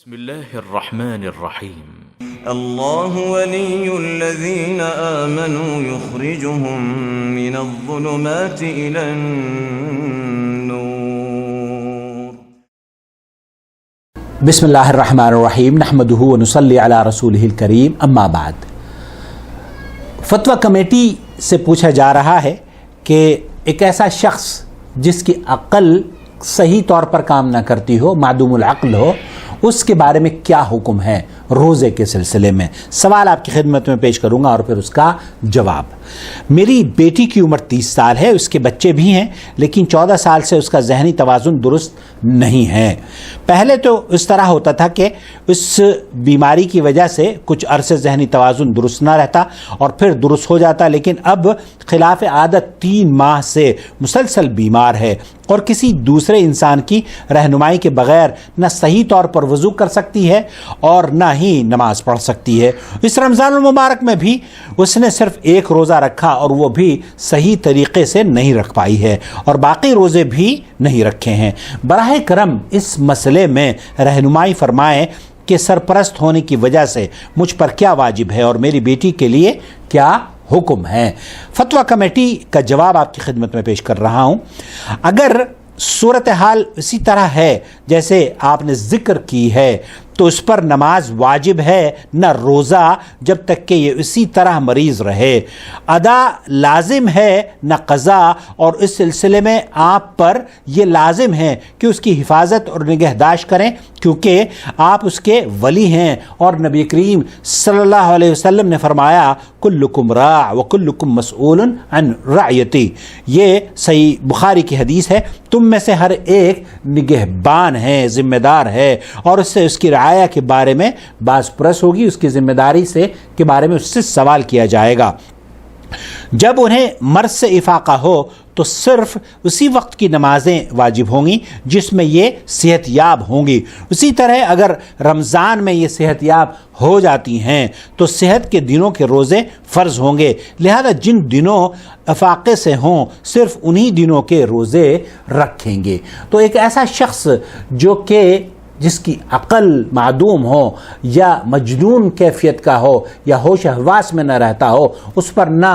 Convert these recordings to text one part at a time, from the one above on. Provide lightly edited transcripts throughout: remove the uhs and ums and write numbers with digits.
بسم الله الرحمن الرحيم. الله ولي الذين آمنوا يخرجهم من الظلمات إلى النور. بسم اللہ الرحمن الرحیم نحمدہ ونصلی علی رسولہ الکریم اما بعد. فتویٰ کمیٹی سے پوچھا جا رہا ہے کہ ایک ایسا شخص جس کی عقل صحیح طور پر کام نہ کرتی ہو، معدوم العقل ہو، اس کے بارے میں کیا حکم ہے روزے کے سلسلے میں. سوال آپ کی خدمت میں پیش کروں گا اور پھر اس کا جواب. میری بیٹی کی عمر 30 سال ہے، اس کے بچے بھی ہیں، لیکن 14 سال سے اس کا ذہنی توازن درست نہیں ہے. پہلے تو اس طرح ہوتا تھا کہ اس بیماری کی وجہ سے کچھ عرصے ذہنی توازن درست نہ رہتا اور پھر درست ہو جاتا، لیکن اب خلاف عادت 3 ماہ سے مسلسل بیمار ہے اور کسی دوسرے انسان کی رہنمائی کے بغیر نہ صحیح طور پر وضو کر سکتی ہے اور نہ ہی نماز پڑھ سکتی ہے. اس رمضان المبارک میں بھی اس نے صرف 1 روزہ رکھا اور وہ بھی صحیح طریقے سے نہیں رکھ پائی ہے اور باقی روزے بھی نہیں رکھے ہیں. براہ کرم اس مسئلے میں رہنمائی فرمائیں کہ سرپرست ہونے کی وجہ سے مجھ پر کیا واجب ہے اور میری بیٹی کے لیے کیا حکم ہے. فتویٰ کمیٹی کا جواب آپ کی خدمت میں پیش کر رہا ہوں. اگر صورتحال اسی طرح ہے جیسے آپ نے ذکر کی ہے تو اس پر نماز واجب ہے نہ روزہ، جب تک کہ یہ اسی طرح مریض رہے. ادا لازم ہے نہ قضا، اور اس سلسلے میں آپ پر یہ لازم ہے کہ اس کی حفاظت اور نگہداشت کریں، کیونکہ آپ اس کے ولی ہیں اور نبی کریم صلی اللہ علیہ وسلم نے فرمایا کلکم راع وکلکم مسئول عن رعیتی. یہ صحیح بخاری کی حدیث ہے. تم میں سے ہر ایک نگہبان ہے، ذمہ دار ہے، اور اس سے اس کی رعایا کے بارے میں باز پرس ہوگی، اس کی ذمہ داری سے کے بارے میں اس سے سوال کیا جائے گا. جب انہیں مرض سے افاقہ ہو تو صرف اسی وقت کی نمازیں واجب ہوں گی جس میں یہ صحت یاب ہوں گی. اسی طرح اگر رمضان میں یہ صحت یاب ہو جاتی ہیں تو صحت کے دنوں کے روزے فرض ہوں گے، لہذا جن دنوں افاقے سے ہوں صرف انہی دنوں کے روزے رکھیں گے. تو ایک ایسا شخص جو کہ جس کی عقل معدوم ہو یا مجنون کیفیت کا ہو یا ہوش حواس میں نہ رہتا ہو، اس پر نہ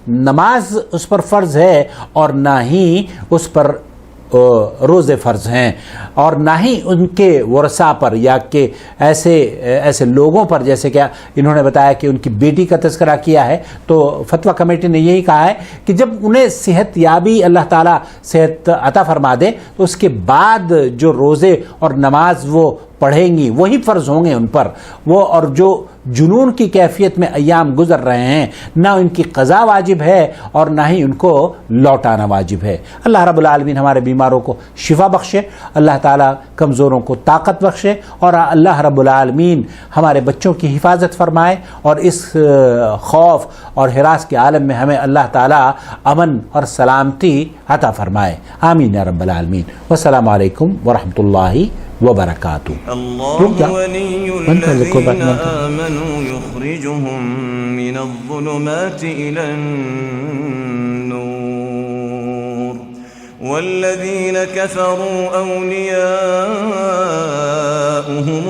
نماز اس پر فرض ہے اور نہ ہی اس پر روزے فرض ہیں، اور نہ ہی ان کے ورثاء پر یا کہ ایسے لوگوں پر، جیسے کہ انہوں نے بتایا کہ ان کی بیٹی کا تذکرہ کیا ہے. تو فتویٰ کمیٹی نے یہی کہا ہے کہ جب انہیں صحت یابی اللہ تعالیٰ صحت عطا فرما دے تو اس کے بعد جو روزے اور نماز وہ پڑھیں گی وہی فرض ہوں گے ان پر. وہ اور جو جنون کی کیفیت میں ایام گزر رہے ہیں نہ ان کی قضا واجب ہے اور نہ ہی ان کو لوٹانا واجب ہے. اللہ رب العالمین ہمارے بیماروں کو شفا بخشے، اللہ تعالیٰ کمزوروں کو طاقت بخشے، اور اللہ رب العالمین ہمارے بچوں کی حفاظت فرمائے، اور اس خوف اور ہراس کے عالم میں ہمیں اللہ تعالیٰ امن اور سلامتی عطا فرمائے. آمین یا رب العالمین. والسلام علیکم ورحمۃ اللہ وبرکاتہ. الله ولي الذين آمنوا يخرجهم من الظلمات إلى النور والذين كفروا أولياؤهم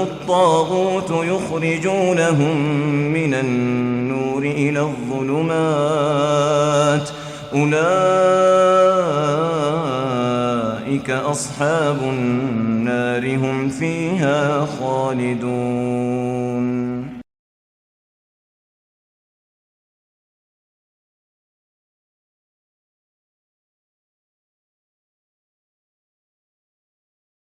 الطاغوت يخرجونهم من النور إلى الظلمات أولئك أصحاب النار هم فيها خالدون.